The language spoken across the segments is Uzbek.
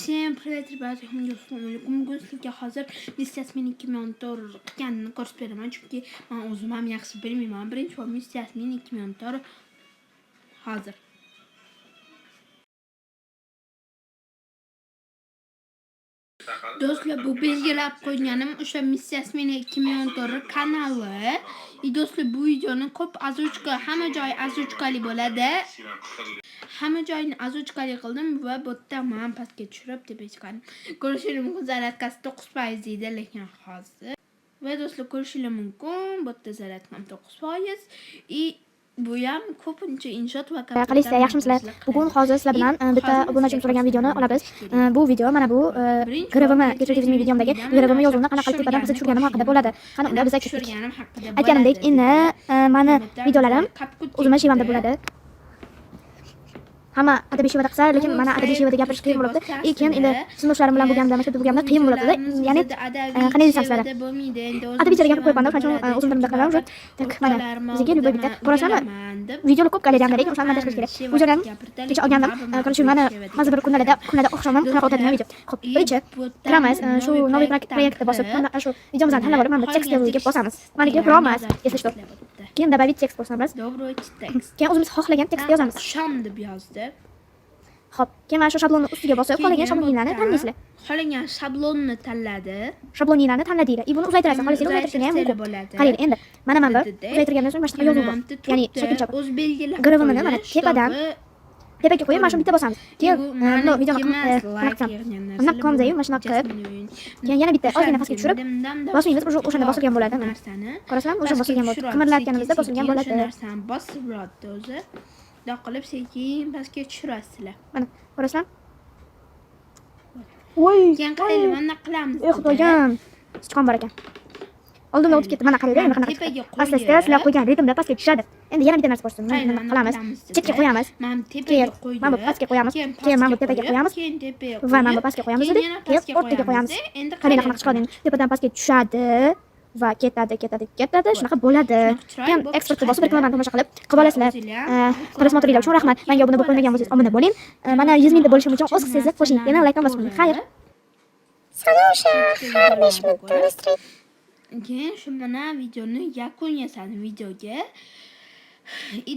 Всем привет, ребята, bugun sizga hozir missiyas men 2000 dollar qilganini ko'rsatib beraman, chunki men o'zim ham yaxshi bilmayman. Birinchi bor missiyas men 2000 dollar hozir. Do'stlar, bu belgilab qo'yganim o'sha missiyas men 2000 dollar kanali. Do'stlar, bu videoni ko'p azuchka, hamma joy azuchkali bo'ladi. Hamma joyini azuchkali qildim va bu yerda men pastga tushirib tepaga chiqardim. Ko'rishingiz mumkin, zaryadkasi 9% deydi, lekin hozir. Va do'stlar, ko'rishingiz mumkin, bu yerda zaryadka ham 9%. Bu ham ko'pincha inshoot va Qalisizlar, yaxshimisizlar? Bugun hozir sizlar bilan bitta obunachim so'ragan videoni olamiz. Bu video mana bu GRVM kechirgan videomdagi GRVM yozuvini qanaqa qilib tepadan qizib tushirganim haqida bo'ladi. Qani unda biz aytganimdek, endi meni videolarim o'zimga shivamda bo'ladi. Hamma adabiy shivada qilsa, lekin mana adabiy shivada gapirish qiyin bo'ladi. Keyin endi sinfdoshlarim bilan bo'lganda, maktabda bo'lganda qiyin bo'ladi. Ya'ni qanday desam sizlarga? Adabiychaga gapirib qo'yganman, shuning uchun o'zim bilan qildim. Tak mana bizga любой bitta ko'rasizmi? Videolar ko'p galeriyamda, lekin o'shani tashlash kerak. Bu joydan kecha olgandim. Ko'rishim mana hozir bir kunlarda o'xshamam, qanaqa o'tadigan video. Xo'p, birinchi kiramiz, shu noviy proyektni bosib, mana shu videomizni tanlab olib, mana tekstga bosamiz. Maniki promas, если что. Keyin добавить tekst bosamiz. Добрый tekst. Keyin o'zimiz xohlagan tekstni yozamiz. Sham deb yozdi. Xo'p, keyin mana shu shablonni ustiga bosib, xohlagan shablonlarni tanlaysizlar. Xohlagan shablonni tanladi. Shablonlarni tanladinglar. Buni uzaytirasiz, xohlasangiz uzaytirishga ham mumkin. Qarang, endi mana bu uzaytirgandan so'ng boshqa yozuv bor. Ya'ni shakilcha bor. O'z belgilab GRVMni mana tepaga qo'yib, mana shuni bitta bosamiz. Keyin bu videoni qanaqa qilamiz, mana shunaqa qilib. Keyin yana bitta ozgina pastga tushirib, bosmaymiz, o'shanda bosilgan bo'ladi. Qarasam, o'sha bosilgan bo'ladi. Qimirlayotganimizda bosilgan bo'ladi. Shu narsani bosib uradi o'zi. Bunday qilib sekin pastga tushirasizlar. Mana, qarasam. Voy, keyin qaranglar, mana qilamiz. Xudoyim. Sichqon bor ekan. Oldindan o'tib ketdi. Mana qaranglar, mana qanaqa. Asta-asta sizlar qo'ygan ritmda pastga tushadi. Endi yana bitta narsa bor. Nima qilamiz? Chetga qo'yamiz. Mana tepaga qo'ydik. Mana bu pastga qo'yamiz. Keyin mana bu tepaga qo'yamiz. Va mana bu pastga qo'yamiz. Keyin o'rtaga qo'yamiz. Qaranglar qanaqa chiqadi. Tepadan pastga tushadi. Va ketadi. Shunaqa bo'ladi. Keyin eksportga bosib reklama tomosha qilib olasizlar. Prosmotrilar uchun rahmat. Menga obuna bo'lib qolmagan bo'lsangiz obuna bo'ling. Mana 100 mingda bo'lishim uchun o'z hissizni qo'shing. Yana like bosing. Xayr. Sanusha, har 5 minutda o'stirib. Keyin shu mana videoni yakun yasadim videoga.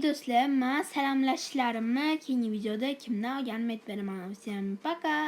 Do'stlar, men salomlashlarimni keyingi videoda kimdan olganimni aytib beraman. Всем пока.